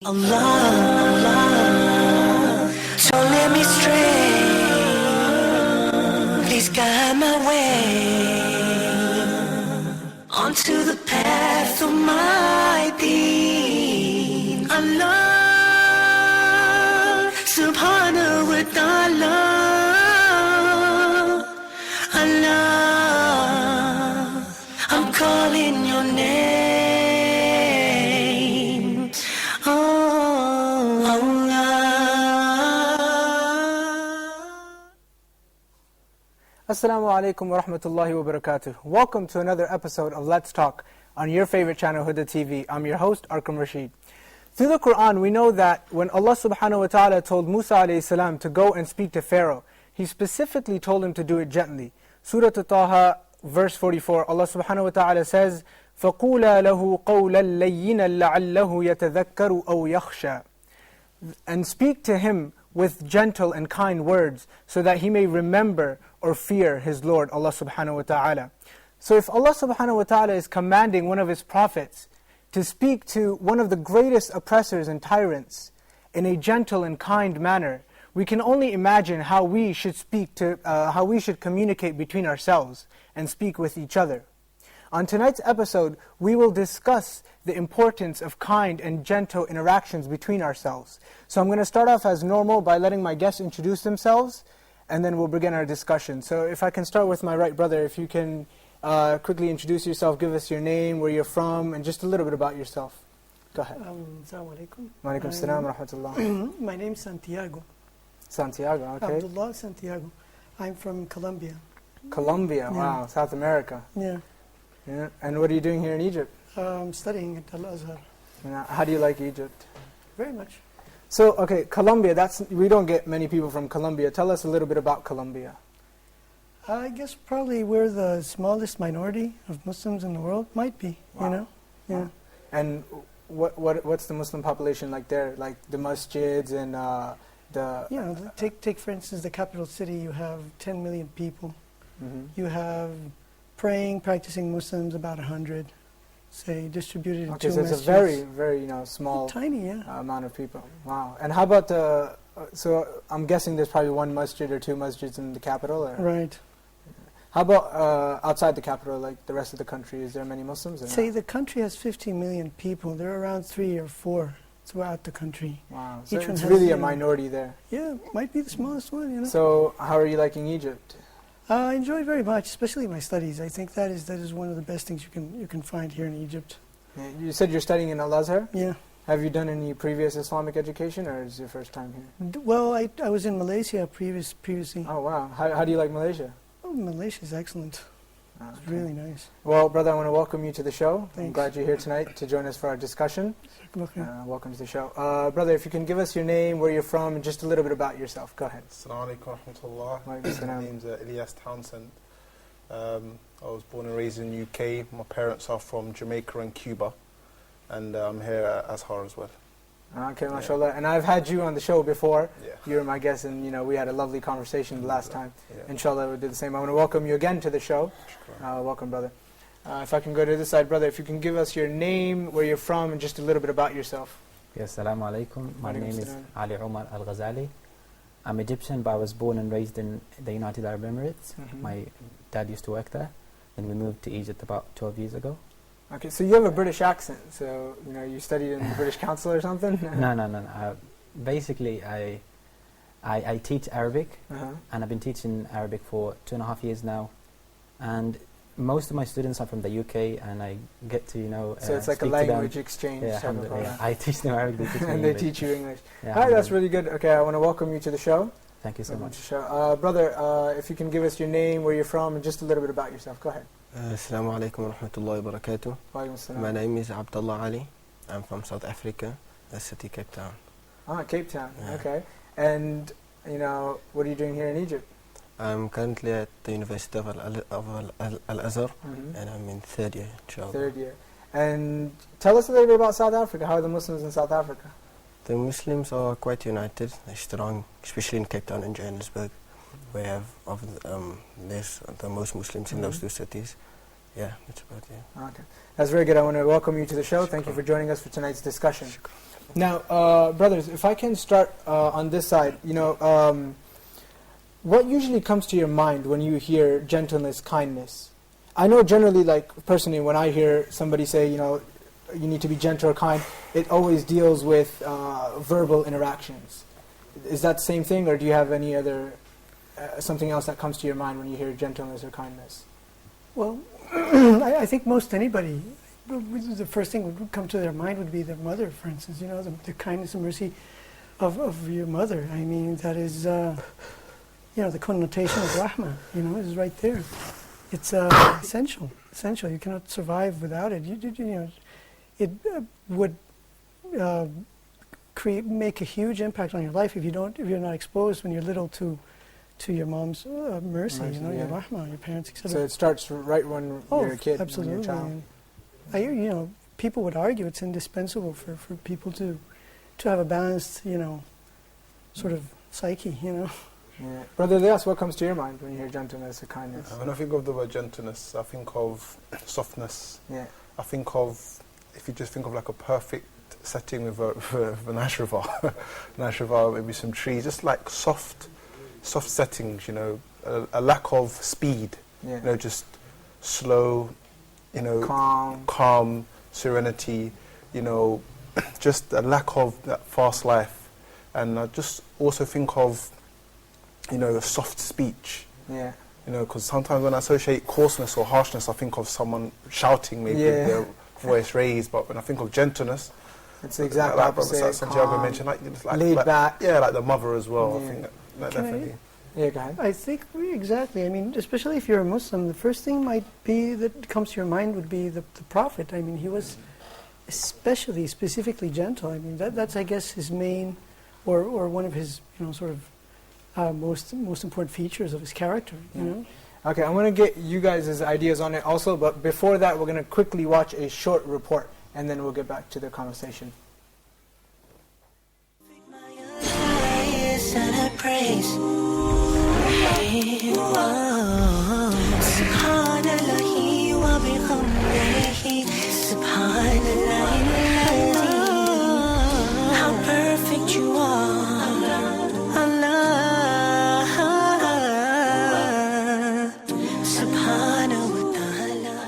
Allah, don't let me stray. Please guide my way onto the path of my deen. Allah, subhanahu wa ta'ala. Allah, I'm calling your name. Oh, Allah. Assalamu alaikum wa rahmatullahi wa barakatuh. Welcome to another episode of Let's Talk on your favorite channel, Huda TV. I'm your host, Arqam Rashid. Through the Quran, we know that when Allah subhanahu wa ta'ala told Musa alayhi salam to go and speak to Pharaoh, He specifically told him to do it gently. Surah Taha, verse 44, Allah subhanahu wa ta'ala says, فَقُولَا لَهُ قَوْلًا لَيِّنًا لَعَلَّهُ يَتَذَكَّرُ أَوْ يَخْشَى. And speak to him with gentle and kind words, so that he may remember or fear his Lord, Allah subhanahu wa ta'ala. So if Allah subhanahu wa ta'ala is commanding one of His prophets to speak to one of the greatest oppressors and tyrants in a gentle and kind manner, we can only imagine how we should communicate between ourselves and speak with each other. On tonight's episode, we will discuss the importance of kind and gentle interactions between ourselves. So I'm going to start off as normal by letting my guests introduce themselves, and then we'll begin our discussion. So if I can start with my right brother, if you can quickly introduce yourself, give us your name, where you're from, and just a little bit about yourself. Go ahead. Assalamu alaikum. Wa alaikum salam wa rahmatullah. My name is Santiago. Santiago, okay. Abdullah Santiago. I'm from Colombia. Colombia, Yeah. Wow, South America. Yeah. Yeah. And what are you doing here in Egypt? I'm studying at Al-Azhar. How do you like Egypt? Very much. So, okay, Colombia, we don't get many people from Colombia. Tell us a little bit about Colombia. I guess probably we're the smallest minority of Muslims in the world. Might be, Wow. you know? Yeah. Wow. And what's the Muslim population like there? Like the masjids and the... You know, take for instance the capital city, you have 10 million people. Mhm. You have praying, practicing Muslims, about 100, say, distributed in Okay, two so it's a masjids. very, very, small Tiny, yeah. amount of people. Wow. And how about so I'm guessing there's probably one masjid or two masjids in the capital? Or? Right. How about outside the capital, like the rest of the country? Is there many Muslims? Or Say not? the country has 15 million people. There are around 3 or 4 throughout the country. Wow. So Each one it's has, really you a know, minority there. Yeah, might be the smallest one, you know. So how are you liking Egypt? I enjoy it very much, especially my studies. I think that is one of the best things you can find here in Egypt. Yeah, you said you're studying in Al-Azhar? Yeah. Have you done any previous Islamic education, or is it your first time here? Well, I was in Malaysia previously. Oh, wow. How do you like Malaysia? Oh, Malaysia is excellent. Oh, It's okay. really nice. Well, brother, I want to welcome you to the show. I'm Thanks. glad you're here tonight to join us for our discussion. Okay. Welcome to the show. Brother, if you can give us your name, where you're from, and just a little bit about yourself. Go ahead. Assalamu alaikum wa rahmatullah. Wa alaikum My salam. name's Ilyas Townsend. I was born and raised in the UK. My parents are from Jamaica and Cuba. And I'm here at Azhar as well. Okay, mashallah. And I've had you on the show before. Yeah. You were my guest, and we had a lovely conversation the last time. Yeah. Inshallah, we'll do the same. I want to welcome you again to the show. Shukran. Welcome, brother. If I can go to this side, brother, if you can give us your name, where you're from, and just a little bit about yourself. Yes, Assalamu alaikum. My Alaikum name is salam. Ali Omar Al-Ghazali. I'm Egyptian, but I was born and raised in the United Arab Emirates. Mhm. My dad used to work there. Then we moved to Egypt about 12 years ago. Okay, so you have a British accent. So, you studied in the British Council or something? No. Basically, I teach Arabic, Uh-huh. and I've been teaching Arabic for 2.5 years now. And most of my students are from the UK, and I get to, So it's like a speak to them. language exchange Yeah, type of alhamdulillah, program. I teach them Arabic, they teach me And they English. teach you English. Yeah, All right, that's alhamdulillah. really good. Okay, I want to welcome you to the show. Thank you so Welcome much. to the show. Brother, if you can give us your name, where you're from, and just a little bit about yourself. Go ahead. Assalamu alaikum wa rahmatullahi wa barakatuh. Wa alaikum salam. My name is Abdullah Ali. I'm from South Africa, the city Cape Town. Cape Town. Yeah. Okay. And, what are you doing here in Egypt? I'm currently at the University of Al-Azhar, Mhm. and I'm in third year, inshallah. Third year. And tell us a little bit about South Africa. How are the Muslims in South Africa? The Muslims are quite united, they're strong, especially in Cape Town and Johannesburg. We have there's the most Muslims in those two cities. Yeah, that's about it. Okay. That's very good. I want to welcome you to the show. Thank you for joining us for tonight's discussion. Now, brothers, if I can start on this side, what usually comes to your mind when you hear gentleness, kindness? I know generally, like personally, when I hear somebody say, you need to be gentle or kind, it always deals with verbal interactions. Is that the same thing, or do you have any other, something else that comes to your mind when you hear gentleness or kindness? Well, I think most anybody, the first thing would come to their mind would be their mother, for instance. The kindness and mercy of your mother. I mean, that is, the connotation of rahmah, is right there. It's essential. Essential. You cannot survive without it. It would make a huge impact on your life if you're not exposed when you're little to your mom's mercy, your rahmah, your parents, etc. So it starts right when you're a kid, absolutely. when you're a child. People would argue it's indispensable for people to have a balanced, sort of psyche, Yeah. Brother Ilyas, what comes to your mind when you hear gentleness or kindness? When I think of the word gentleness, I think of softness. Yeah. I think of, if you just think of like a perfect setting with a nice river, maybe some trees, just like soft settings, a lack of speed, Yeah. Just slow, calm, serenity, just a lack of that fast life. And I just also think of, soft speech. Yeah. Because sometimes when I associate coarseness or harshness, I think of someone shouting, maybe with their voice raised. But when I think of gentleness, it's the exact like opposite. Brother Santiago mentioned, laid back. Yeah, like the mother as well. Yeah. I think that definitely. Yeah, go ahead. I think exactly. I mean, especially if you're a Muslim, the first thing might be that comes to your mind would be the Prophet. I mean, he was specifically gentle. I mean, that's I guess his main, or one of his sort of most important features of his character. Okay, I'm going to get you guys' ideas on it also, but before that, we're going to quickly watch a short report, and then we'll get back to the conversation. How perfect you are, Allah, subhanahu wa ta'ala.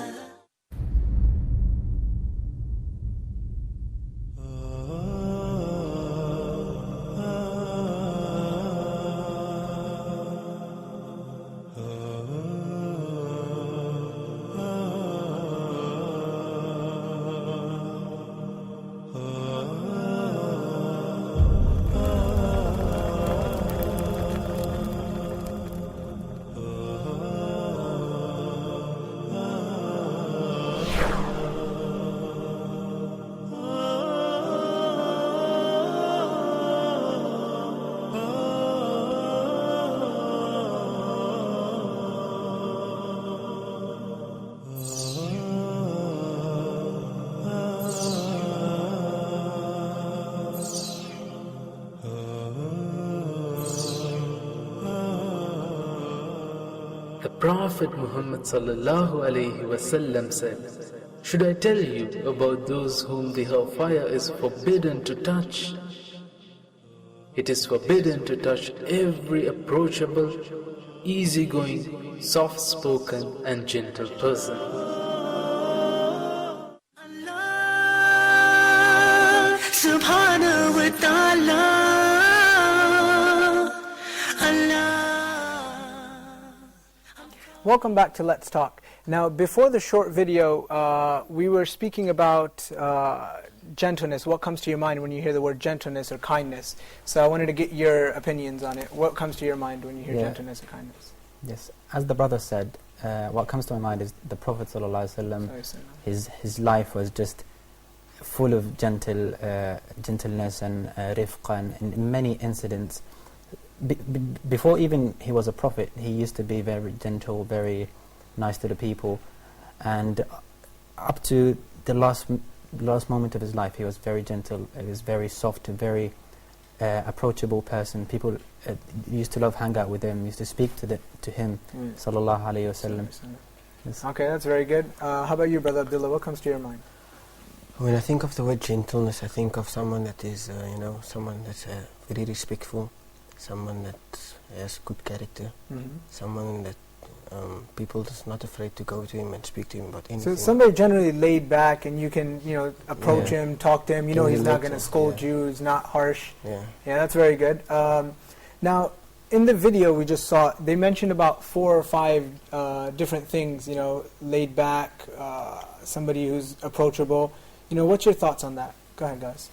The Prophet Muhammad sallallahu alayhi wasallam said, "Should I tell you about those whom the hellfire is forbidden to touch? It is forbidden to touch every approachable, easygoing, soft-spoken and gentle person." Allah, subhanahu wa ta'ala, Allah. Welcome back to Let's Talk. Now, before the short video, we were speaking about gentleness. What comes to your mind when you hear the word gentleness or kindness? So I wanted to get your opinions on it. What comes to your mind when you hear gentleness or kindness? Yes, as the brother said, what comes to my mind is the Prophet ﷺ. His life was just full of gentleness and rifq, and in many incidents. Before even he was a prophet, he used to be very gentle, very nice to the people, and up to the last moment of his life, he was very gentle. He was very soft, very approachable person. People used to love hang out with him, used to speak to him, sallallahu alayhi wasallam. Okay, that's very good. How about you, Brother Abdullah? What comes to your mind? When I think of the word gentleness, I think of someone that is, someone that's very respectful, someone that has good character, someone that people is not afraid to go to him and speak to him about anything. So somebody generally laid back, and you can, approach him, talk to him. You know he's not going to scold you. He's not harsh. Yeah. Yeah, that's very good. Now, in the video we just saw, they mentioned about 4 or 5 different things. Laid back, somebody who's approachable. What's your thoughts on that? Go ahead, guys.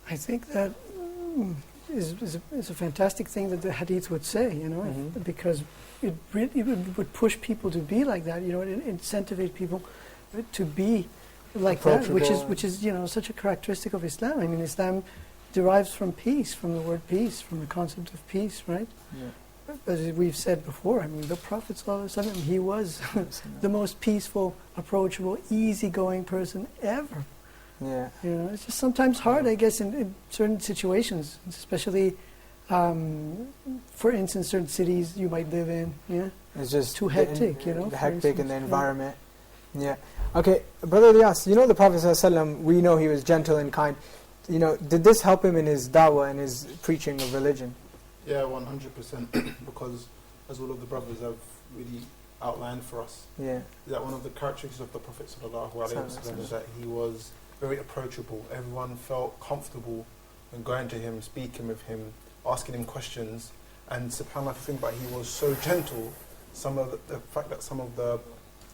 I think that is a fantastic thing that the hadith would say, because it would push people to be like that. It incentivate people to be like that, which is such a characteristic of Islam. I mean, Islam derives from peace, from the word peace, from the concept of peace, right? Yeah. As we've said before, I mean, the Prophet ﷺ, he was the most peaceful, approachable, easygoing person ever. Yeah. It's just sometimes hard, I guess, in certain situations, especially, for instance, certain cities you might live in. Yeah. It's just too hectic, The hectic in the environment. Yeah. Okay, Brother Ilyas, the Prophet ﷺ, we know he was gentle and kind. Did this help him in his da'wah and his preaching of religion? Yeah, 100%. Because as all of the brothers have really outlined for us, that one of the characteristics of the Prophet ﷺ is that he was very approachable. Everyone felt comfortable when going to him, speaking with him, asking him questions. And subhanAllah, if you think about it, he was so gentle. The fact that some of the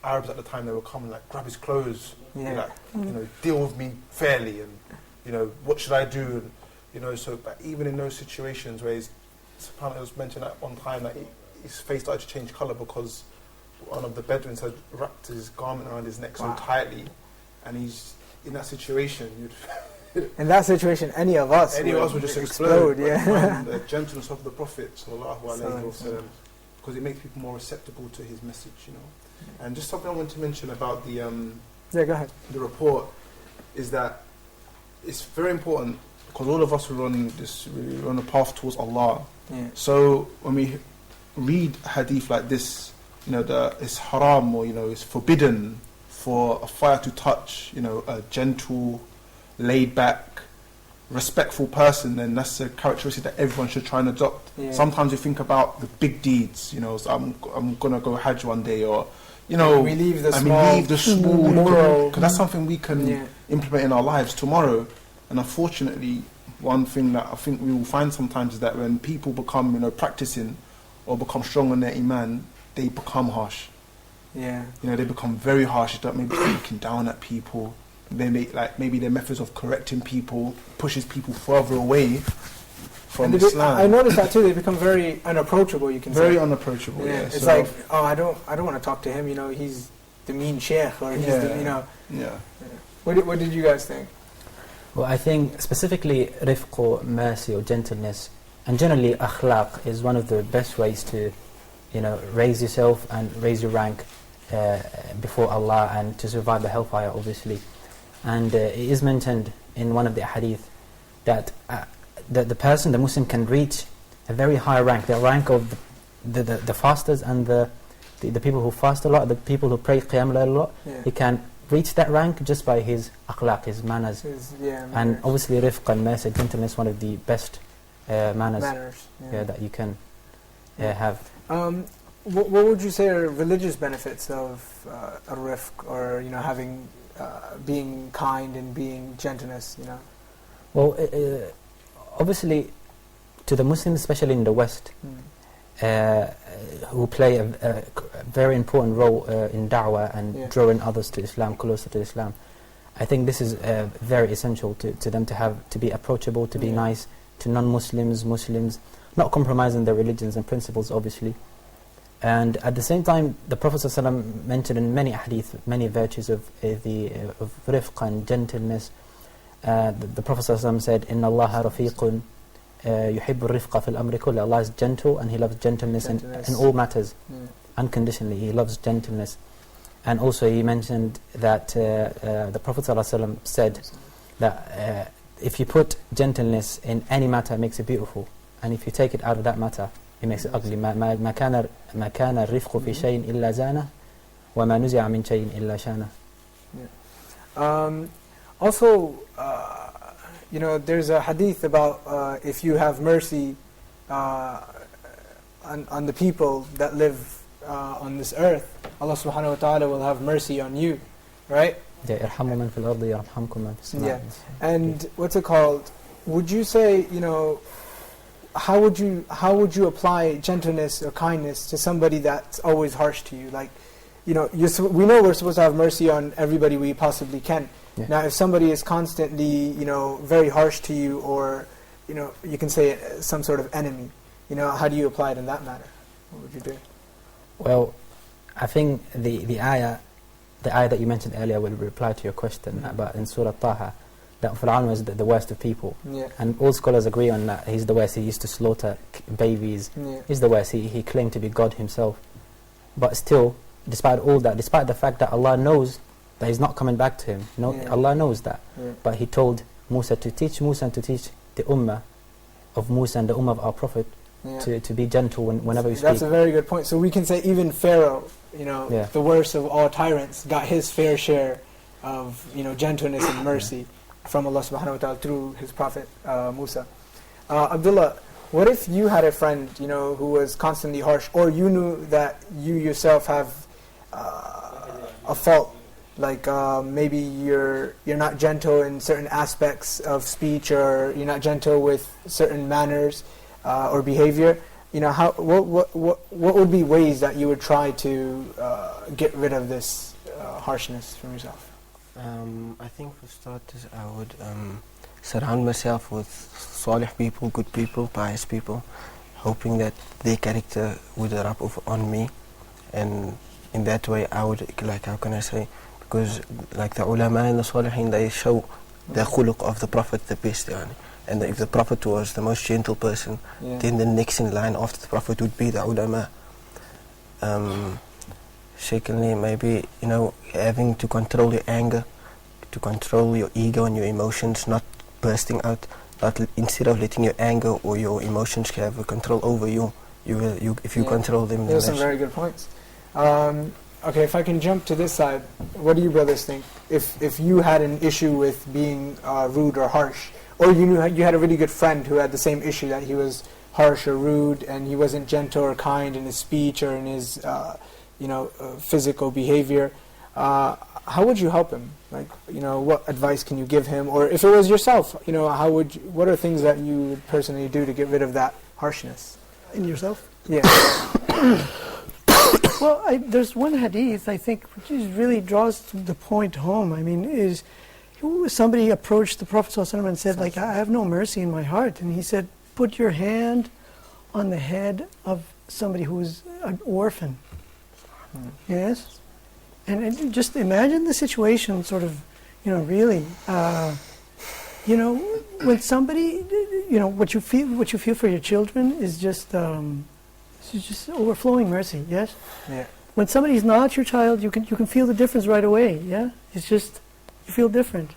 Arabs at the time, they were coming, grab his clothes, deal with me fairly, and what should I do? And, so but even in those situations where subhanAllah, it was mentioned at one time that his face started to change colour because one of the Bedouins had wrapped his garment around his neck so tightly, and he's in that situation. In that situation, any of us would just explode. Yeah. The gentleness of the Prophet ﷺ, because it makes people more receptible to his message. And just something I want to mention about the go ahead. The report is that it's very important because all of us we're on a path towards Allah. Yeah. So when we read hadith like this, it's haram, or it's forbidden for a fire to touch, a gentle, laid back, respectful person, then that's a characteristic that everyone should try and adopt. Yeah. Sometimes you think about the big deeds, so I'm gonna go Hajj one day, or we leave the small moral, because that's something we can implement in our lives tomorrow. And unfortunately, one thing that I think we will find sometimes is that when people become, practicing or become strong on their iman, they become harsh. Yeah. They become very harsh. They start maybe looking down at people. They make maybe their methods of correcting people pushes people further away from Islam. I noticed that too. They become very unapproachable. You can very say. Unapproachable. Yeah. It's like, I don't want to talk to him. He's the mean sheikh, or he's the, Yeah. What did you guys think? Well, I think specifically rifq, or mercy, or gentleness, and generally akhlaq is one of the best ways to, raise yourself and raise your rank before Allah, and to survive the hellfire, obviously. And it is mentioned in one of the hadith that the Muslim can reach a very high rank, the rank of the fasters and the people who fast a lot, the people who pray qiyam a lot. Yeah. He can reach that rank just by his akhlaq, his manners. And obviously rifq and mercy, gentleness, one of the best manners that you can have. What would you say are religious benefits of rifq, or having being kind and being gentleness? Well, obviously, to the Muslims, especially in the West, who play a very important role in da'wah and drawing others to Islam, closer to Islam. I think this is very essential to them to be approachable, to be nice to non-Muslims, Muslims, not compromising their religions and principles, obviously. And at the same time, the Prophet ﷺ mentioned in many hadith, many virtues of rifq and gentleness. The Prophet ﷺ said, "Inna Allah rafiqun yuhibbu rifqa fil amri kulli." Allah is gentle and He loves gentleness in all matters, unconditionally. He loves gentleness. And also He mentioned that the Prophet ﷺ said that if you put gentleness in any matter, it makes it beautiful. And if you take it out of that matter, it makes it ugly. ما كان الرفق في شيء إلا زانه وما نزع من شيء إلا شانه. Also, there's a hadith about if you have mercy on the people that live on this earth, Allah subhanahu wa ta'ala will have mercy on you, right? Yeah, and what's it called? Would you say, how would you apply gentleness or kindness to somebody that's always harsh to you? Like, we know we're supposed to have mercy on everybody we possibly can. Yeah. Now, if somebody is constantly, very harsh to you, or, you can say some sort of enemy, how do you apply it in that matter? What would you do? Well, I think the ayah that you mentioned earlier will reply to your question about in Surah Taha, that Fir'aun was the worst of people. Yeah. And all scholars agree on that. He's the worst. He used to slaughter babies. Yeah. He's the worst. He claimed to be God himself. But still, despite all that, despite the fact that Allah knows that he's not coming back to him, Allah knows that. Yeah. But he told Musa to teach the ummah of Musa and the ummah of our Prophet to be gentle whenever you speak. That's a very good point. So we can say even Pharaoh, the worst of all tyrants, got his fair share of gentleness and mercy from Allah subhanahu wa ta'ala through his Prophet Musa. Abdullah, what if you had a friend who was constantly harsh, or you knew that you yourself have a fault, like maybe you're not gentle in certain aspects of speech, or you're not gentle with certain manners or behavior? What would be ways that you would try to get rid of this harshness from yourself? I think for starters I would surround myself with salih people, good people, pious people, hoping that their character would rub off on me, and in that way I would, how can I say, because like the ulama and the salihin, they show the khuluq of the Prophet the best, and if the Prophet was the most gentle person, then the next in line after the Prophet would be the ulama. Secondly, maybe having to control your anger, to control your ego and your emotions, not bursting out. Instead of letting your anger or your emotions have a control over you, if you control them. Those are some very good points. Okay, if I can jump to this side, what do you brothers think? If you had an issue with being rude or harsh, or you had a really good friend who had the same issue, that he was harsh or rude and he wasn't gentle or kind in his speech or in his physical behavior, how would you help him? Like, what advice can you give him? Or if it was yourself, what are things that you would personally do to get rid of that harshness? In yourself? Yeah. Well, there's one hadith, I think, which really draws the point home. I mean, is somebody approached the Prophet ﷺ and said, like, I have no mercy in my heart. And he said, put your hand on the head of somebody who's an orphan. Yes? And just imagine the situation, sort of, really, when somebody, what you feel for your children is just overflowing mercy. Yes. Yeah. When somebody's not your child, you can feel the difference right away. Yeah. It's just you feel different.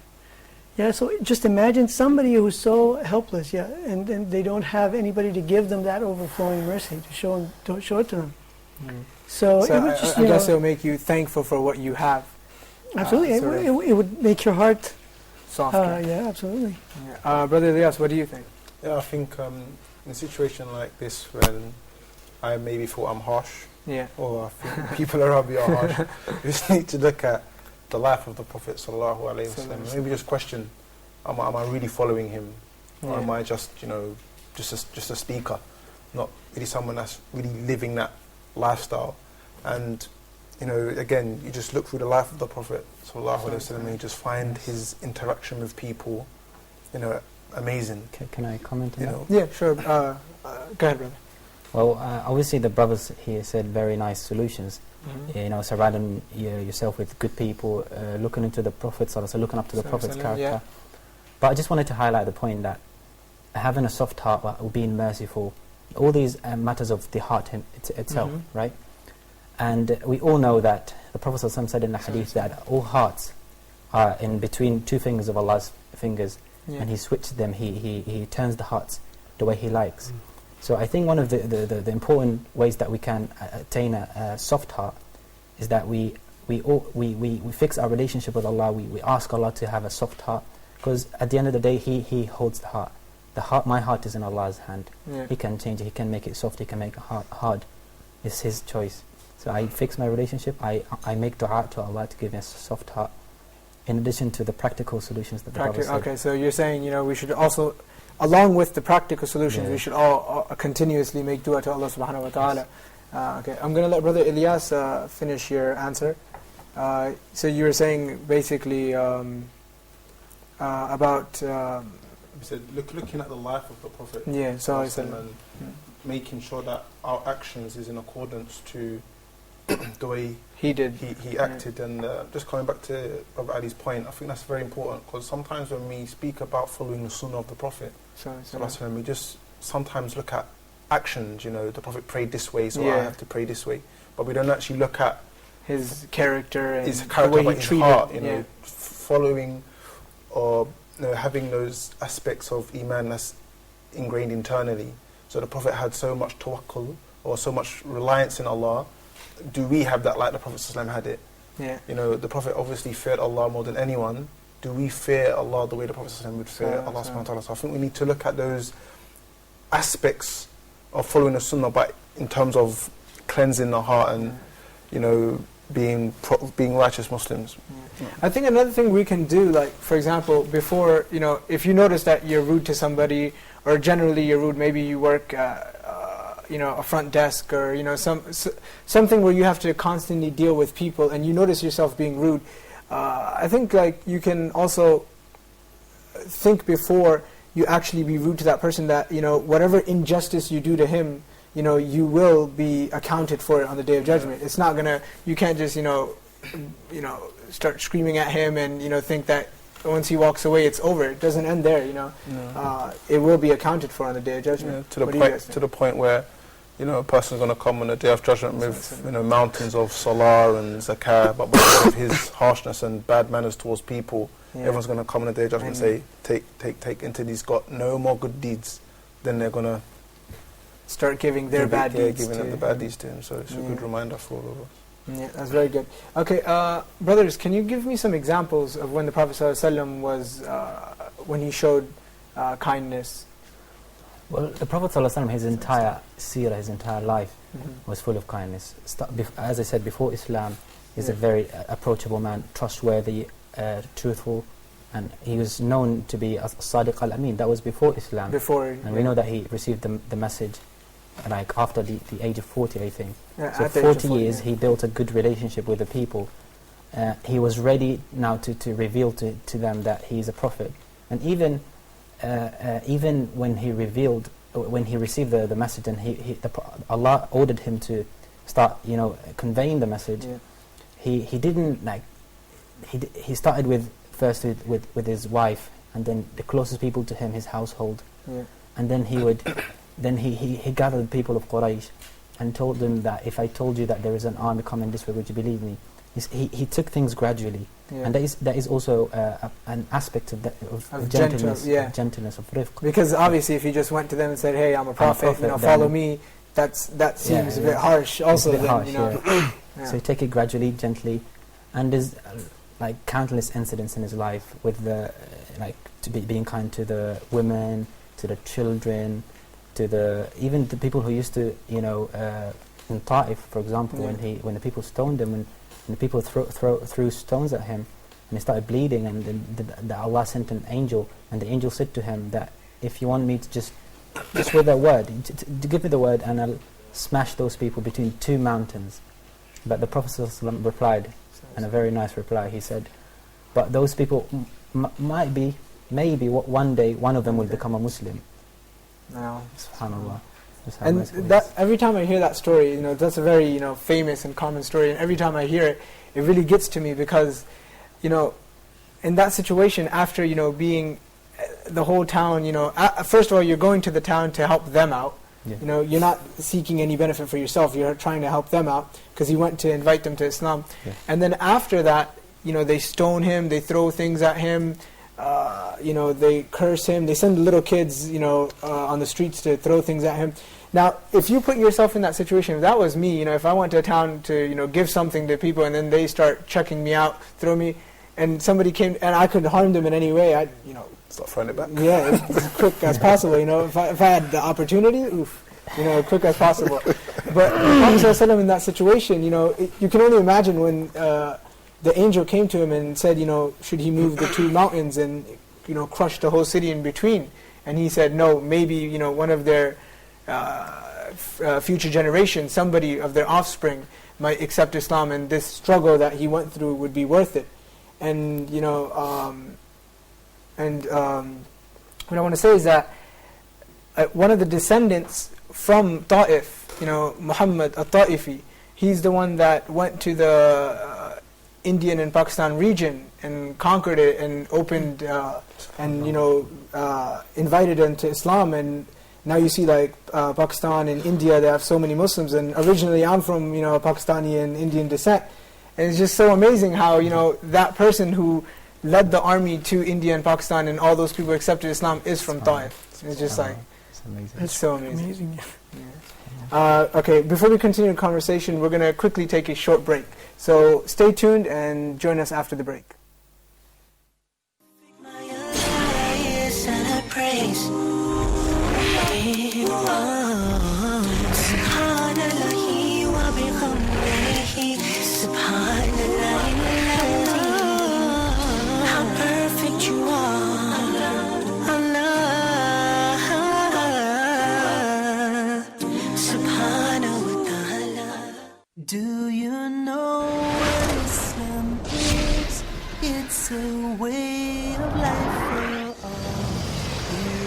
Yeah. So just imagine somebody who's so helpless. Yeah, and they don't have anybody to give them that overflowing mercy to show it to them. So it would just, I guess it'll make you thankful for what you have. Absolutely, it would make your heart softer. Yeah, absolutely. Yeah. Brother Ilyas, what do you think? Yeah, I think in a situation like this, when I maybe thought I'm harsh, or I think people around me are harsh, you just need to look at the life of the Prophet sallallahu alaihi wasallam. Maybe just question: Am I really following him, or am I just just a speaker, not really someone that's really living that lifestyle? And again, you just look through the life of the Prophet sallallahu alaihi wasallam, and you just find his interaction with people, amazing. Can I comment on that? Yeah, sure. Go ahead, brother. Well, obviously the brothers here said very nice solutions. Surrounding yourself with good people, looking into the Prophet, looking up to the Prophet's character. Yeah. But I just wanted to highlight the point that having a soft heart, or being merciful, all these matters of the heart itself, right? And we all know that the Prophet ﷺ said in the hadith that all hearts are in between two fingers of Allah's fingers, and He switches them, He turns the hearts the way He likes. So I think one of the important ways that we can attain a soft heart is that we we fix our relationship with Allah. We ask Allah to have a soft heart, because at the end of the day, He holds the heart. My heart is in Allah's hand. Yeah. He can change it. He can make it soft. He can make it hard. It's His choice. So I fix my relationship. I make dua to Allah to give me a soft heart, in addition to the practical solutions that the Prophet said. Okay, so you're saying, we should also, along with the practical solutions, we should all continuously make dua to Allah subhanahu wa ta'ala. Okay, I'm going to let Brother Ilyas finish your answer. So you were saying basically about... we said looking at the life of the Prophet, yeah, so I said, and making sure that our actions is in accordance to the way he acted. And just coming back to Brother Ali's point, I think that's very important, because sometimes when we speak about following the sunnah of the Prophet, we just sometimes look at actions. The Prophet prayed this way, so I have to pray this way, but we don't actually look at his character and the way he treated, heart, following or having those aspects of iman that's ingrained internally. So the Prophet had so much tawakkul, or so much reliance in Allah. Do we have that like the Prophet ﷺ had it? Yeah. The Prophet obviously feared Allah more than anyone. Do we fear Allah the way the Prophet ﷺ would fear Allah subhanahu wa ta'ala? So I think we need to look at those aspects of following the sunnah, but in terms of cleansing the heart and being righteous Muslims. I think another thing we can do, like for example, before, if you notice that you're rude to somebody, or generally you're rude, maybe you work a front desk, or something where you have to constantly deal with people, and you notice yourself being rude, I think like you can also think before you actually be rude to that person, that whatever injustice you do to him, you will be accounted for it on the Day of Judgment. It's not gonna. You can't just start screaming at him and think that once he walks away it's over. It doesn't end there. It will be accounted for on the Day of Judgment. To the point where a person's going to come on the Day of Judgment with mountains of salah and zakah, but because of his harshness and bad manners towards people, everyone's going to come on the Day of Judgment and say, take until he's got no more good deeds. Then they're going to start giving their bad deeds giving them the bad deeds to him. So it's a good reminder for all of us. Yeah, that's very good. Okay, brothers, can you give me some examples of when the Prophet ﷺ was, when he showed kindness? Well, the Prophet ﷺ, his entire seerah, his entire life was full of kindness. As I said before, Islam is a very approachable man, trustworthy, truthful, and he was known to be a Sadiq al-Amin. That was before Islam. And we know that he received the message like after the age of 40, I think. So 40 years he built a good relationship with the people. He was ready now to reveal to them that he is a prophet. And even when he received the message, and Allah ordered him to start conveying the message, he didn't he started first with his wife, and then the closest people to him, his household, and then he gathered the people of Quraysh and told them that if I told you that there is an army coming this way, would you believe me? He took things gradually, and that is also an aspect of gentleness, of rifq. Because obviously, if he just went to them and said, "Hey, I'm a prophet, follow me," that seems a bit harsh. Also, it's a bit harsh, So take it gradually, gently, and there's countless incidents in his life with being kind to the women, to the children, to even the people who used to in Ta'if, for example, when the people stoned him, and the people threw stones at him, and he started bleeding, and then Allah sent an angel, and the angel said to him that if you want me to just with a word, to give me the word, and I'll smash those people between two mountains. But the Prophet ﷺ replied, and a very nice reply, he said, but those people maybe one day one of them will become a Muslim. SubhanAllah. And that every time I hear that story, that's a very famous and common story, and every time I hear it, it really gets to me, because in that situation, after being the whole town, first of all, you're going to the town to help them out. You're not seeking any benefit for yourself. You're trying to help them out, because he went to invite them to Islam. And then after that, they stone him, they throw things at him, they curse him, they send little kids, on the streets to throw things at him. Now, if you put yourself in that situation, if that was me, if I went to a town to, give something to people and then they start checking me out, throw me, and somebody came and I could harm them in any way, I'd, start throwing it back. Yeah, as quick as possible, if I had the opportunity, quick as possible. But the Prophet ﷺ in that situation, you can only imagine when the angel came to him and said, should he move the two mountains and, crush the whole city in between? And he said, no, maybe, one of their future generations, somebody of their offspring might accept Islam, and this struggle that he went through would be worth it. And, what I want to say is that one of the descendants from Ta'if, Muhammad al-Ta'ifi, he's the one that went to the Indian and Pakistan region and conquered it and opened invited them to Islam. And now you see Pakistan and India, they have so many Muslims. And originally I'm from Pakistani and Indian descent. And it's just so amazing how that person who led the army to India and Pakistan and all those people accepted Islam is from Ta'if. It's just it's amazing. It's so amazing. Yeah. Okay, before we continue the conversation, we're going to quickly take a short break. So stay tuned and join us after the break. Do you know what Islam is? It's a way of life for all.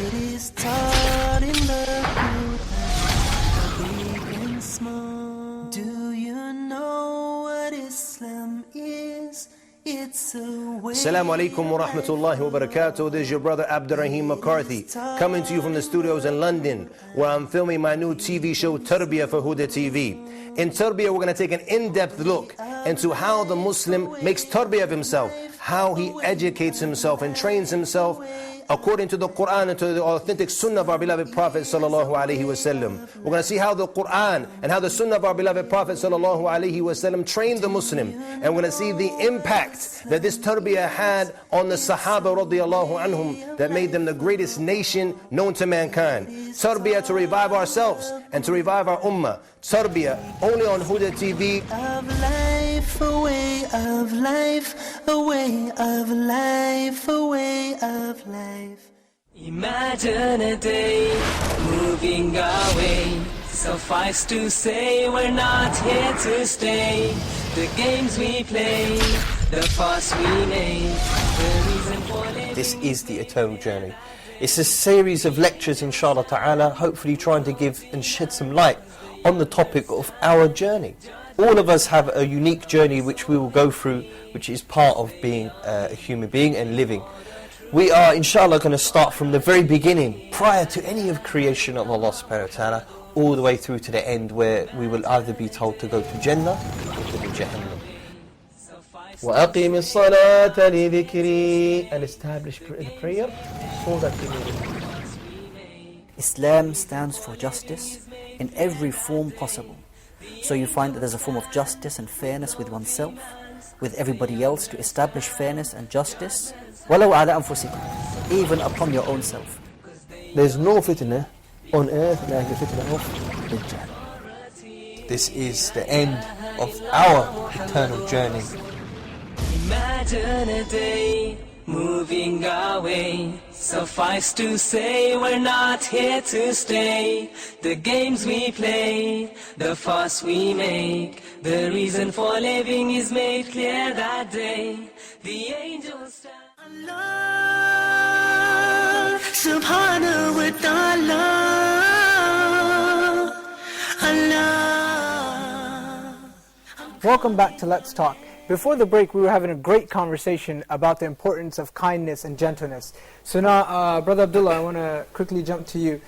It is taught in the Quran, big and small. Do you know what Islam is? It's a way. Assalamu alaikum wa rahmatullahi wa barakatuh. This is your brother Abdurrahim McCarthy, coming to you from the studios in London, where I'm filming my new TV show Tarbiyah for Huda TV. In Tarbiyah, we're going to take an in-depth look into how the Muslim makes Tarbiyah of himself, how he educates himself and trains himself according to the Quran and to the authentic Sunnah of our beloved Prophet sallallahu alaihi wasallam. We're going to see how the Quran and how the Sunnah of our beloved Prophet sallallahu alaihi wasallam trained the Muslim, and we're going to see the impact that this Tarbiyah had on the Sahaba radiyallahu anhum that made them the greatest nation known to mankind. Tarbiyah to revive ourselves and to revive our ummah. Tarbiyah only on Huda TV. Of life, a way of life, a way of life, a way of life. Imagine a day moving away. Suffice to say we're not here to stay. The games we play, the fuss we make, the reason for living. This is the eternal journey. It's a series of lectures, inshallah ta'ala, hopefully trying to give and shed some light on the topic of our journey. All of us have a unique journey which we will go through, which is part of being a human being and living. We are, inshallah, going to start from the very beginning, prior to any of creation of Allah subhanahu wa ta'ala, all the way through to the end, where we will either be told to go to Jannah or to the Jahannam. وَأَقِيمِ الصَّلَاةَ لِذِكْرِي, and establish the prayer for that community. Islam stands for justice in every form possible. So you find that there's a form of justice and fairness with oneself, with everybody else, to establish fairness and justice, وَلَوْ عَلَى أَنفُسِكُمْ, even upon your own self. There's no fitna on earth like the fitna of Dajjal. This is the end of our eternal journey. Imagine a day moving away. Suffice to say we're not here to stay. The games we play, the fuss we make, the reason for living is made clear that day. The angels stand. Allah subhanahu wa ta'ala, Allah. Welcome back to Let's Talk. Before the break, we were having a great conversation about the importance of kindness and gentleness. So now, Brother Abdullah, I want to quickly jump to you.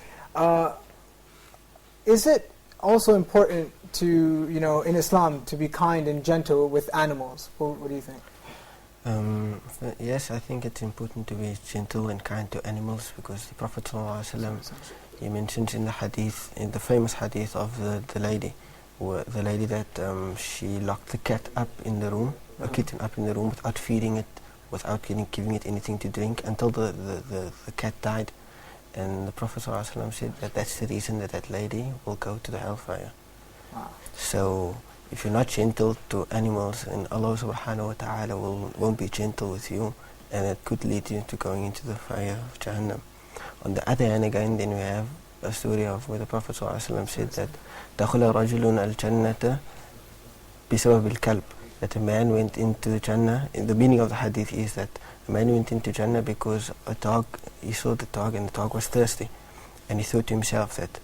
Is it also important to, in Islam, to be kind and gentle with animals? What do you think? Yes, I think it's important to be gentle and kind to animals, because the Prophet ﷺ, he mentions in the hadith, in the famous hadith of the lady that she locked the cat up in the room, a kitten up in the room without feeding it, without giving it anything to drink, until the cat died. And the Prophet ﷺ said that that's the reason that lady will go to the hellfire. Wow. So if you're not gentle to animals, and Allah subhanahu wa ta'ala won't be gentle with you, and it could lead you to going into the fire of Jahannam. On the other hand, again, then we have a story of where the Prophet ﷺ said that دَخَلَ رَجُلٌ الْجَنَّةَ بِسَبَبِ الْكَلْبِ, that a man went into the Jannah. The meaning of the hadith is that a man went into Jannah because a dog, he saw the dog and the dog was thirsty, and he thought to himself that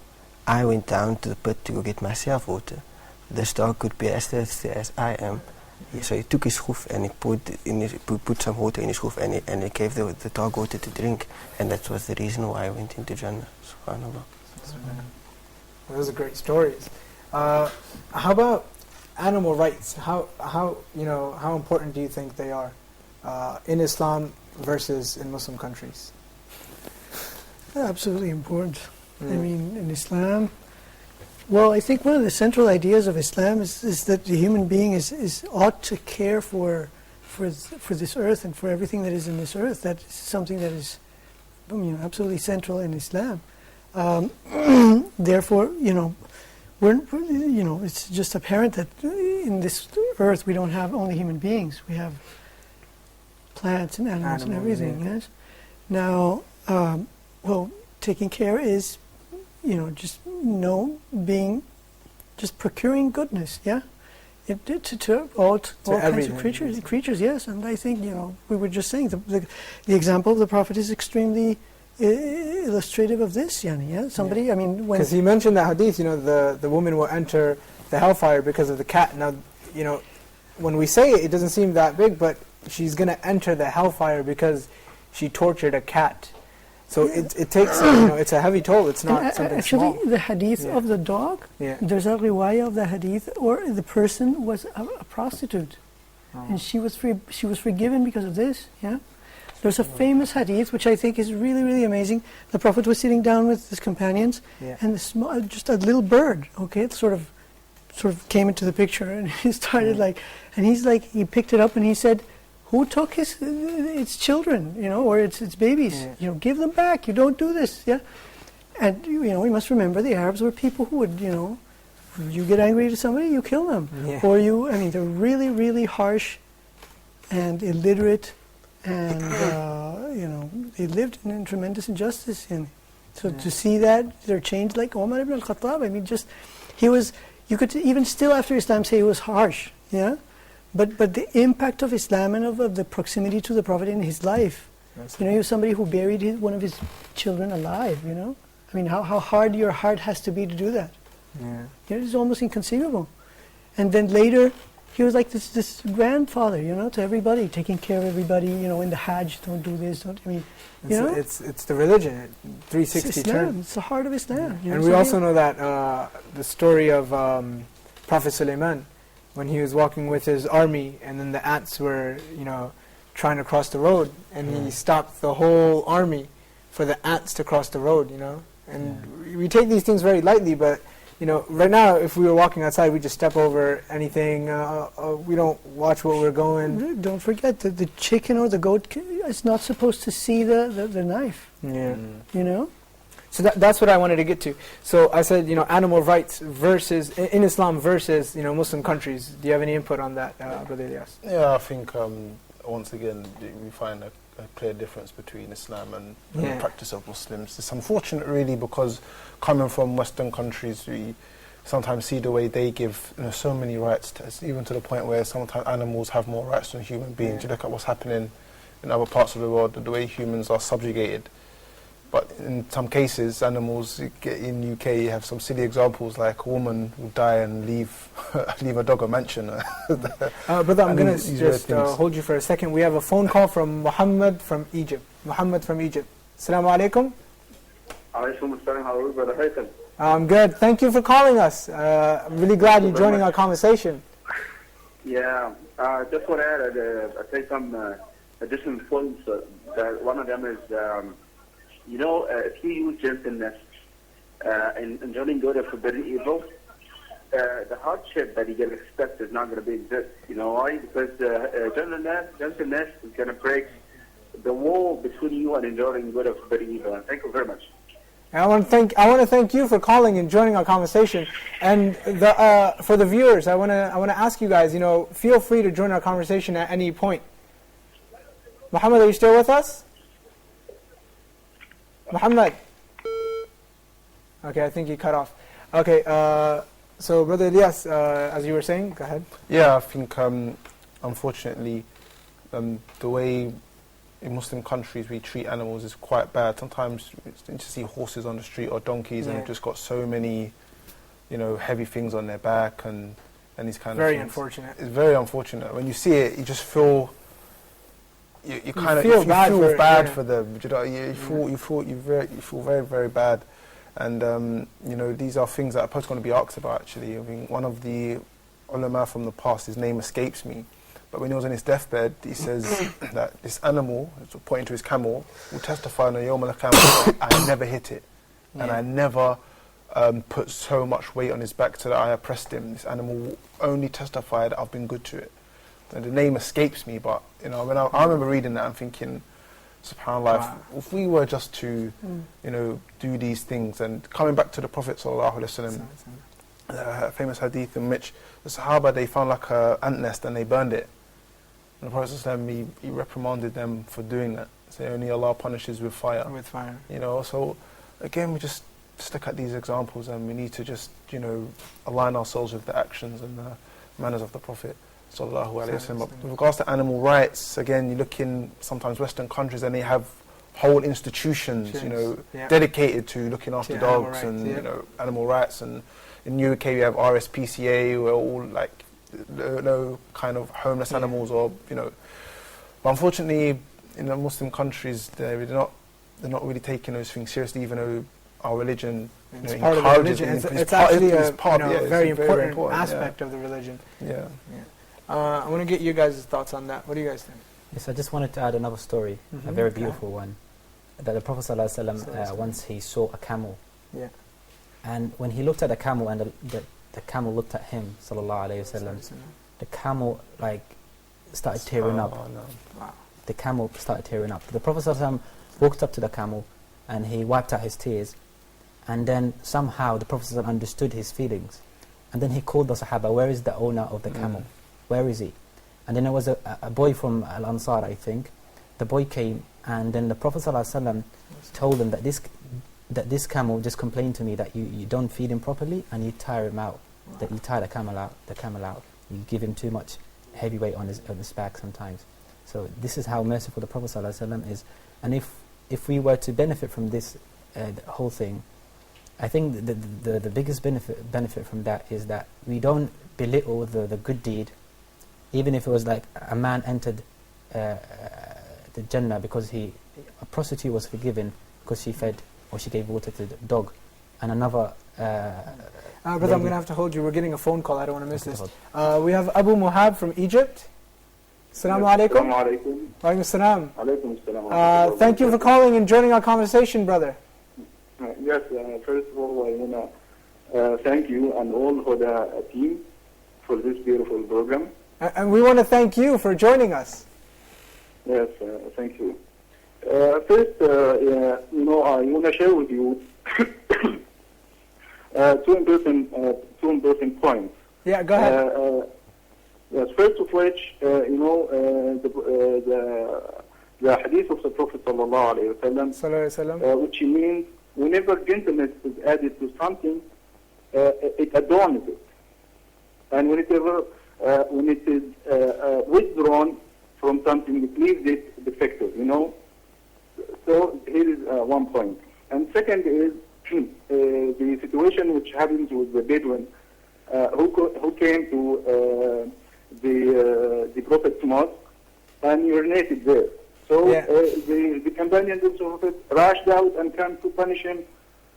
I went down to the pit to go get myself water. This dog could be as thirsty as I am. So he took his hoof and he put some water in his hoof, and he gave the dog water to drink, and that was the reason why I went into Jannah. Subhanallah. Those are great stories. How about animal rights? How important do you think they are in Islam versus in Muslim countries? Absolutely important. I mean, in Islam, well, I think one of the central ideas of Islam is that the human being ought to care for this earth and for everything that is in this earth. That is something that is, absolutely central in Islam. Therefore, it's just apparent that in this earth we don't have only human beings. We have plants and animals and everything. Yeah. Yes. Now, taking care is, just procuring goodness. Yeah. To all kinds of creatures. Yes. And I think we were just saying the example of the Prophet is extremely illustrative of this, yeah. Somebody, yeah. I mean, when because he mentioned that hadith, the woman will enter the hellfire because of the cat. Now, when we say it, it doesn't seem that big, but she's going to enter the hellfire because she tortured a cat. So it takes, it's a heavy toll. It's not something actually, small. the hadith of the dog, there's a riwayah of the hadith, or the person was a prostitute, and she was forgiven because of this. Yeah. There's a famous hadith which I think is really, really amazing. The Prophet was sitting down with his companions, and just a little bird, it sort of came into the picture, and he started he picked it up and he said, "Who took its children, or its babies? Give them back. You don't do this, yeah." And we must remember the Arabs were people who would, you get angry to somebody, you kill them, or they're really, really harsh and illiterate. And they lived in tremendous injustice. So to see that they're changed, like Omar ibn al-Khattab, you could even still after Islam say he was harsh, yeah. But the impact of Islam and of the proximity to the Prophet in his life, he was somebody who buried one of his children alive. I mean, how hard your heart has to be to do that. Yeah. It's almost inconceivable. And then later, he was like this grandfather, to everybody, taking care of everybody, in the Hajj, don't do this, It's the religion, 360 turn. It's the heart of Islam. And we also know that the story of Prophet Sulaiman, when he was walking with his army, and then the ants were, trying to cross the road, and he stopped the whole army for the ants to cross the road, And we take these things very lightly, but right now, if we were walking outside, we just step over anything. We don't watch where we're going. Don't forget that the chicken or the goat is not supposed to see the knife. Yeah. So that's what I wanted to get to. So I said, animal rights versus in Islam versus Muslim countries. Do you have any input on that, Brother Ilyas? Yeah, I think once again we find a clear difference between Islam and the practice of Muslims. It's unfortunate really, because coming from Western countries, we sometimes see the way they give so many rights, even to the point where sometimes animals have more rights than human beings. You look at what's happening in other parts of the world, the way humans are subjugated. But in some cases, animals, in UK, you have some silly examples like a woman will die and leave a dog a mansion. Brother, I'm going to just hold you for a second. We have a phone call from Muhammad from Egypt. Muhammad from Egypt. Assalamu alaikum. Alaikum assalam. How are you, Brother Haytham? I'm good. Thank you for calling us. I'm really glad you're joining our conversation. Yeah, Just want to add, I say some additional points. That one of them is, if you use gentleness in enjoying good and forbidding evil, the hardship that you can expect is not going to exist. You know why? Because gentleness is going to break the wall between you and enjoying good and forbidding evil. And thank you very much. And I want to thank you for calling and joining our conversation. And for the viewers, I want to ask you guys, feel free to join our conversation at any point. Muhammad, are you still with us? Muhammad. Okay, I think he cut off. Okay, so Brother Ilyas, as you were saying, go ahead. Yeah, I think unfortunately the way in Muslim countries we treat animals is quite bad. Sometimes you see horses on the street or donkeys and they've just got so many, heavy things on their back and these kind of things. Very unfortunate. It's very unfortunate. When you see it, you just feel you feel bad for them. You feel very, very bad. And these are things that are supposed to be asked about. Actually, I mean, one of the ulama from the past, his name escapes me, but when he was on his deathbed, he says that this animal, pointing to his camel, will testify on the Yawm al-Qiyamah, I never hit it, and I never put so much weight on his back so that I oppressed him. This animal will only testify that I've been good to it. And the name escapes me, but when I remember reading that, I'm thinking, SubhanAllah, if we were just to, do these things, and coming back to the Prophet ﷺ, famous hadith in which the Sahaba, they found like an ant nest and they burned it. And the Prophet ﷺ, he reprimanded them for doing that. So only Allah punishes with fire. With fire. So again, we just look at these examples and we need to just, align ourselves with the actions and the manners of the Prophet. Sallallahu Alaihi Wasallam. But with regards to animal rights, again, you look in sometimes Western countries and they have whole institutions, dedicated to looking after dogs and animal rights. And in the UK we have RSPCA, where all like no kind of homeless animals or But unfortunately, in the Muslim countries, they're not really taking those things seriously, even though our religion it's part of the religion. It's actually a very important aspect of the religion. I want to get you guys' thoughts on that. What do you guys think? Yes, I just wanted to add another story, a very beautiful one. That the Prophet ﷺ, once he saw a camel. Yeah. And when he looked at the camel and the camel looked at him, sallallahu alayhi wasallam, the camel started tearing up. Wow. The camel started tearing up. The Prophet ﷺ walked up to the camel and he wiped out his tears. And then somehow the Prophet ﷺ understood his feelings. And then he called the Sahaba, where is the owner of the camel? Where is he? And then there was a boy from Al-Ansar, I think. The boy came, and then the Prophet ﷺ told him that this camel just complained to me that you don't feed him properly and you tire him out. That you tire the camel out. You give him too much heavy weight on his back sometimes. So this is how merciful the Prophet ﷺ is. And if we were to benefit from this whole thing, I think the biggest benefit from that is that we don't belittle the good deed. Even if it was like a man entered the Jannah because a prostitute was forgiven because she fed or she gave water to the dog, and another... brother, I'm going to have to hold you. We're getting a phone call. I don't want to miss this. We have Abu Muhab from Egypt. Assalamu alaikum. Assalamu alaikum. Salam. Alaikum salam. Thank you for calling and joining our conversation, brother. Yes, first of all, I want to thank you and all for the team for this beautiful program. And we want to thank you for joining us. Yes, thank you. First, I want to share with you two important points. Yeah, go ahead. Yes, first of which, the hadith of the Prophet ﷺ, which means whenever gentleness is added to something, it adorns it, and when it is withdrawn from something, it leaves it defective, So here is one point. And second is the situation which happens with the Bedouin who came to the Prophet's mosque and urinated there. So the companions of the Prophet rushed out and came to punish him.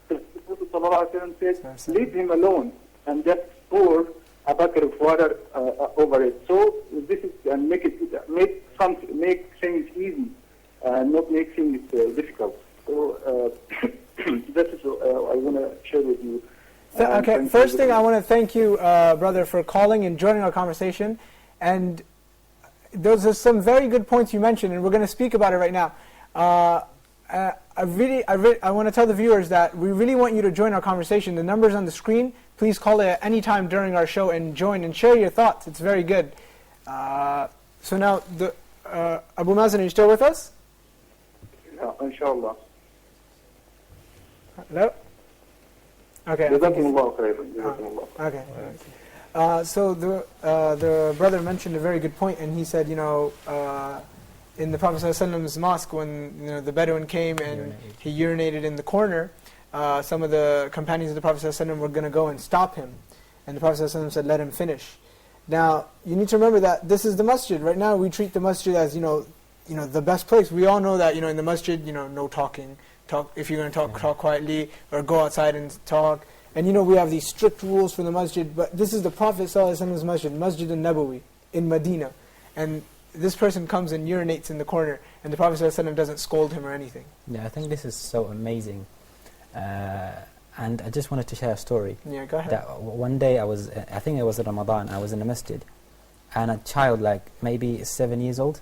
The Prophet ﷺ said, leave him alone and just pour a bucket of water over it. So this is make things easy, not make things difficult. So that is I want to share with you. Okay, first thing I want to thank you, brother, for calling and joining our conversation. And those are some very good points you mentioned, and we're going to speak about it right now. I want to tell the viewers that we really want you to join our conversation. The number's on the screen. Please call it at any time during our show and join and share your thoughts. It's very good. So now, Abu Mazen, are you still with us? Yeah, inshallah. Hello? Okay. Okay. So the brother mentioned a very good point, and he said, in the Prophet ﷺ's mosque, when the Bedouin came and he urinated in the corner, some of the companions of the Prophet ﷺ were going to go and stop him, and the Prophet ﷺ said, "Let him finish." Now, you need to remember that this is the masjid. Right now, we treat the masjid as the best place. We all know that in the masjid, no talking. If you're going to talk quietly, or go outside and talk. And we have these strict rules for the masjid, but this is the Prophet ﷺ's masjid, Masjid al-Nabawi in Medina. And this person comes and urinates in the corner, and the Prophet ﷺ doesn't scold him or anything. Yeah, I think this is so amazing. And I just wanted to share a story. Yeah, go ahead. That one day I think it was in Ramadan, I was in a masjid, and a child like maybe 7 years old,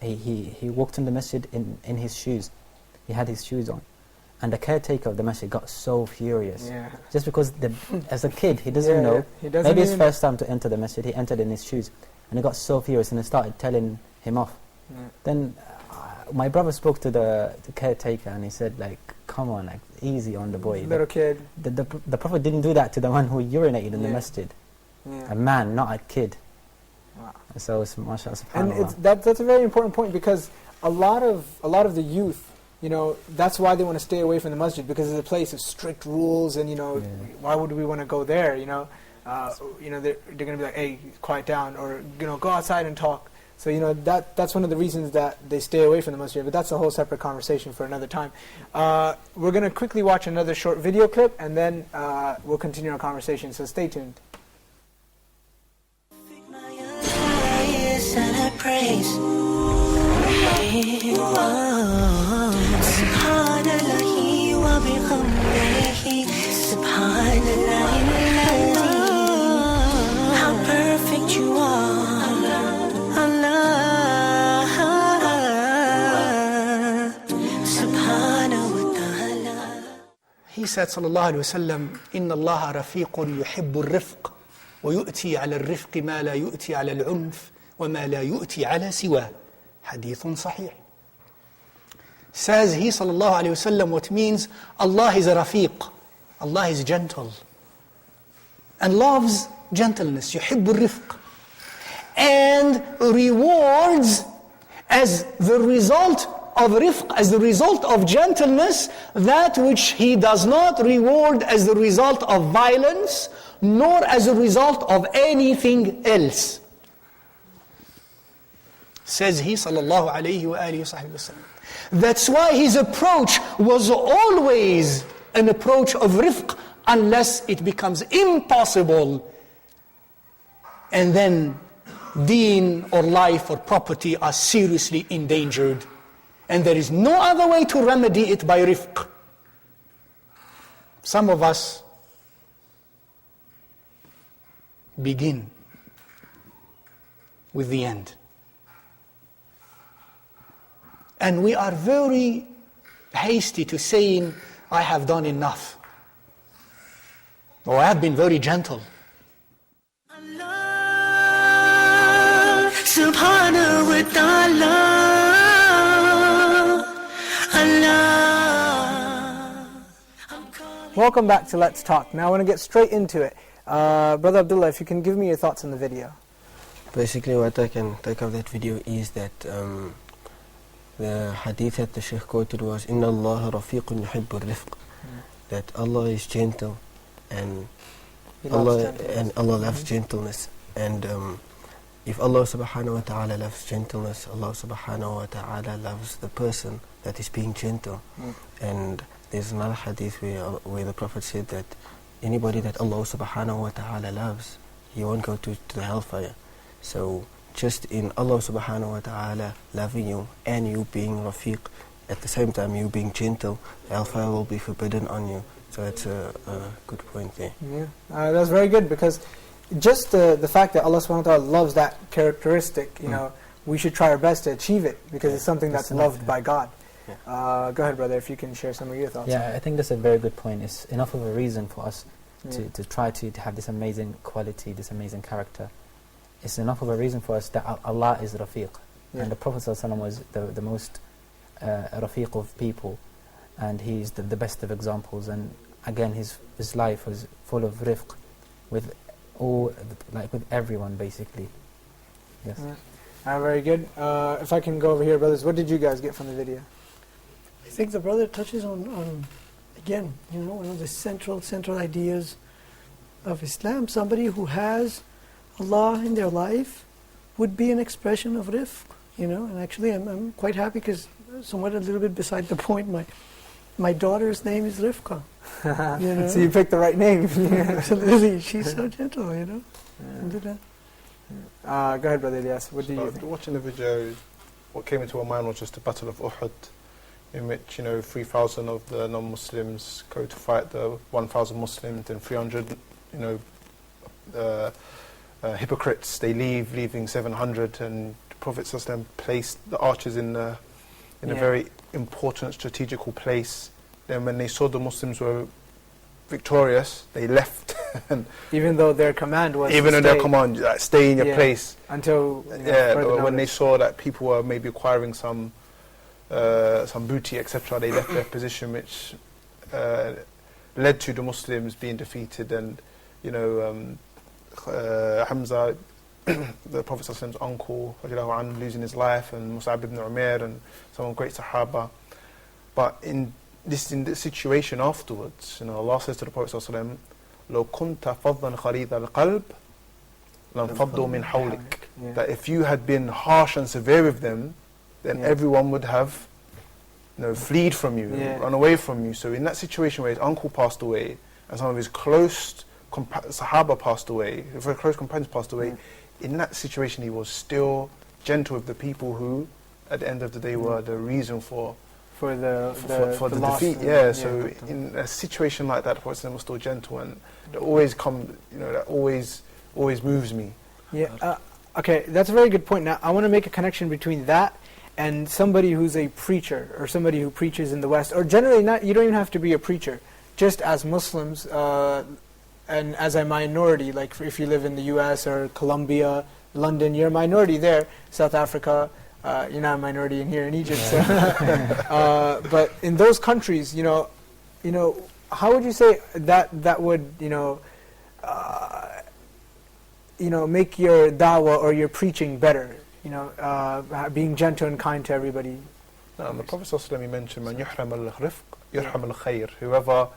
he walked in the masjid in his shoes. He had his shoes on. And the caretaker of the masjid got so furious. Yeah. Just because as a kid, he doesn't know. Maybe his first time to enter the masjid, he entered in his shoes. And he got so furious and he started telling him off. Yeah. Then my brother spoke to the caretaker and he said, come on, easy on the boy. Little kid. The Prophet didn't do that to the one who urinated in the masjid. Yeah. A man, not a kid. Wow. So, mashallah, subhanAllah. And that's a very important point, because a lot of the youth, that's why they want to stay away from the masjid, because it's a place of strict rules, and why would we want to go there? They're going to be like, hey, quiet down, or go outside and talk. So that's one of the reasons that they stay away from the masjid. But that's a whole separate conversation for another time. We're going to quickly watch another short video clip, and then we'll continue our conversation. So stay tuned. How perfect you are, Allah, subhanahu wa ta'ala. He said, sallallahu alayhi wa sallam, إِنَّ اللَّهَ رَفِيقٌ يُحِبُّ الرِّفْقِ وَيُؤْتِي عَلَى الرِّفْقِ مَا لَا يُؤْتِي عَلى الْعُنْفِ وَمَا لَا يُؤْتِي عَلى سِوَاهِ. Hadith sahih. Says he, sallallahu alayhi wa sallam, what means Allah is a rafiq. Allah is gentle and loves gentleness, يحب الرفق, and rewards as the result of rifq, as the result of gentleness, that which he does not reward as the result of violence, nor as a result of anything else. Says he, sallallahu alayhi wa sallam. That's why his approach was always an approach of rifq, unless it becomes impossible, and then deen or life or property are seriously endangered, and there is no other way to remedy it by rifq. Some of us begin with the end, and we are very hasty to saying, I have done enough, or I have been very gentle. Allah, subhanahu wa ta'ala, Allah. Welcome back to Let's Talk. Now I want to get straight into it. Brother Abdullah, if you can give me your thoughts on the video. Basically what I can take of that video is that the hadith that the Shaykh quoted was إِنَّ اللَّهَ رَفِيقٌ يُحِبُّ الرِّفْقِ, that Allah is gentle and Allah loves gentleness. And if Allah subhanahu wa ta'ala loves gentleness, Allah subhanahu wa ta'ala loves the person that is being gentle. And there's another hadith where the Prophet said that anybody that Allah subhanahu wa ta'ala loves, he won't go to the hellfire. So just in Allah subhanahu wa ta'ala loving you and you being rafiq, at the same time you being gentle, hellfire will be forbidden on you. So that's a good point there. Yeah, that's very good, because just the fact that Allah subhanahu wa ta'ala loves that characteristic, you know, we should try our best to achieve it, because it's something that's loved by God. Go ahead, brother, if you can share some of your thoughts. Yeah, I think that's a very good point. It's enough of a reason for us to try to have this amazing quality, this amazing character. It's enough of a reason for us that Allah is Rafiq. And the Prophet ﷺ was the most Rafiq of people, and he's the best of examples. And again, his life was full of rifq with all, like with everyone basically. Yes. Very good. If I can go over here, brothers, what did you guys get from the video? I think the brother touches on again, you know, one of the central ideas of Islam. Somebody who has Allah in their life would be an expression of rifq, you know. And actually, I'm quite happy, because somewhat a little bit beside the point, my daughter's name is Rifqa. You know? So you picked the right name. Absolutely, she's so gentle, you know. Go ahead, brother Ilyas. What do you think? Watching the video, what came into my mind was just the Battle of Uhud, in which, you know, 3,000 of the non-Muslims go to fight the 1,000 Muslims, and 300, you know, hypocrites, they leaving 700, and the Prophet ﷺ placed the archers in a very important strategical place. Then when they saw the Muslims were victorious, they left. Even though their command was like, stay in your place. Until, but when they saw that people were maybe acquiring some booty, etc., they left their position, which led to the Muslims being defeated. And, you know, Hamza, the Prophet ﷺ's uncle, losing his life, and Mus'ab ibn Umair, and some great Sahaba. But in this situation afterwards, you know, Allah says to the Prophet ﷺ, لو كنت فظا خليظ القلب لانفضوا من حولك. That if you had been harsh and severe with them, then everyone would have, you know, fled from you, run away from you. So in that situation where his uncle passed away, and some of his close Sahaba passed away, very close companions passed away, in that situation he was still gentle with the people who, at the end of the day, were the reason for the defeat. So in a situation like that, the Prophet was still gentle, and that always moves me. Okay, that's a very good point. Now I want to make a connection between that and somebody who's a preacher, or somebody who preaches in the West, or generally not. You don't even have to be a preacher. Just as Muslims, and as a minority, like if you live in the U.S. or Colombia, London, you're a minority there. South Africa, you're not a minority in here in Egypt. So but in those countries, you know, how would you say that would, make your da'wah or your preaching better? You know, being gentle and kind to everybody. The Prophet ﷺ mentioned, "Man yuhram al-rifq, yurham al-khayr." Whoever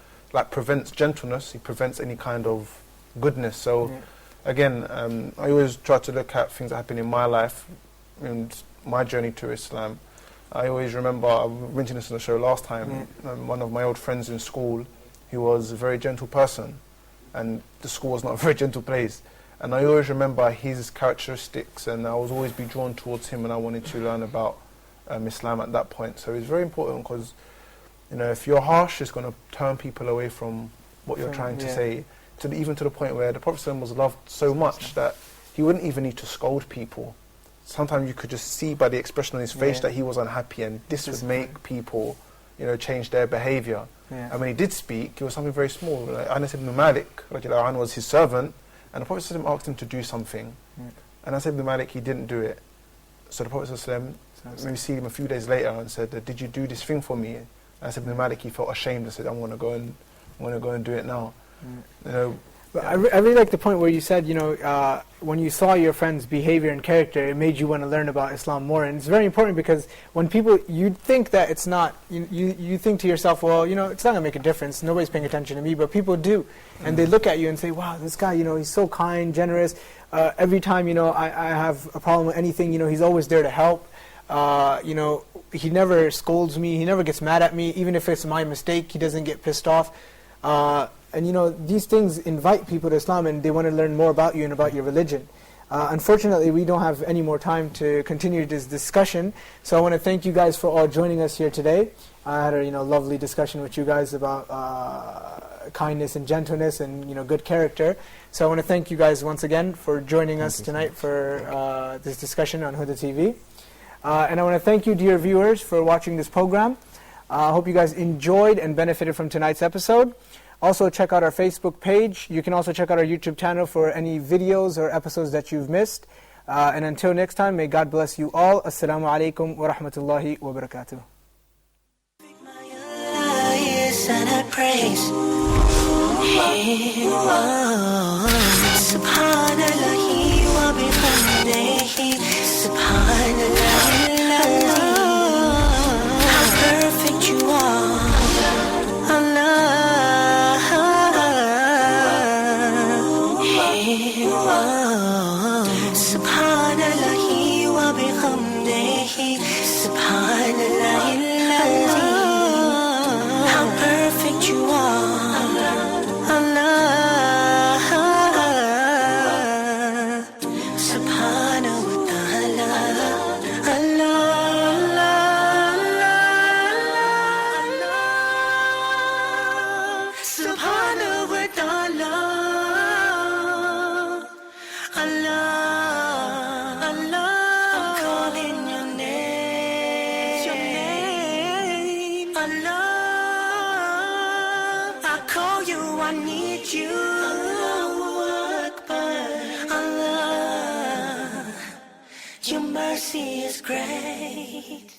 prevents gentleness, he prevents any kind of goodness. So again, I always try to look at things that happen in my life and my journey to Islam. I always remember, I mentioned this on the show last time, one of my old friends in school, he was a very gentle person, and the school was not a very gentle place. And I always remember his characteristics, and I was always be drawn towards him, and I wanted to learn about Islam at that point. So it's very important, because if you're harsh, it's going to turn people away from what you're trying to say, even to the point where the Prophet ﷺ was loved so much that he wouldn't even need to scold people. Sometimes you could just see by the expression on his face that he was unhappy, and this would make people, change their behavior. And when he did speak, it was something very small. Anas ibn Malik was his servant, and the Prophet ﷺ asked him to do something. And Anas ibn Malik, he didn't do it. So the Prophet ﷺ maybe see him a few days later and said, "Did you do this thing for me?" And Anas ibn Malik, he felt ashamed and said, I'm going to go and do it now." But I really like the point where you said, when you saw your friend's behavior and character, it made you want to learn about Islam more. And it's very important, because when people, you'd think that it's not, you think to yourself, well, it's not going to make a difference, nobody's paying attention to me, but people do. And they look at you and say, wow, this guy, he's so kind, generous. Every time, I have a problem with anything, he's always there to help. He never scolds me, he never gets mad at me, even if it's my mistake, he doesn't get pissed off. And these things invite people to Islam, and they want to learn more about you and about your religion. Unfortunately, we don't have any more time to continue this discussion, so I want to thank you guys for all joining us here today. I had a lovely discussion with you guys about kindness and gentleness and good character. So I want to thank you guys once again for joining us tonight for this discussion on Huda TV. And I want to thank you, dear viewers, for watching this program. I hope you guys enjoyed and benefited from tonight's episode. Also, check out our Facebook page. You can also check out our YouTube channel for any videos or episodes that you've missed. And until next time, may God bless you all. Assalamu alaikum wa rahmatullahi wa barakatuh. And I praise Subhanallah wa bihamdihi Subhanallah, how perfect you are, Allah. Subhanallah wa bihamdihi Subhanallah, perfect you are, Allah, Subhanahu wa ta'ala, Allah, Subhanahu wa ta'ala, Allah, I'm calling your name, Allah. I need you, Allahu Akbar, Allah, your mercy is great.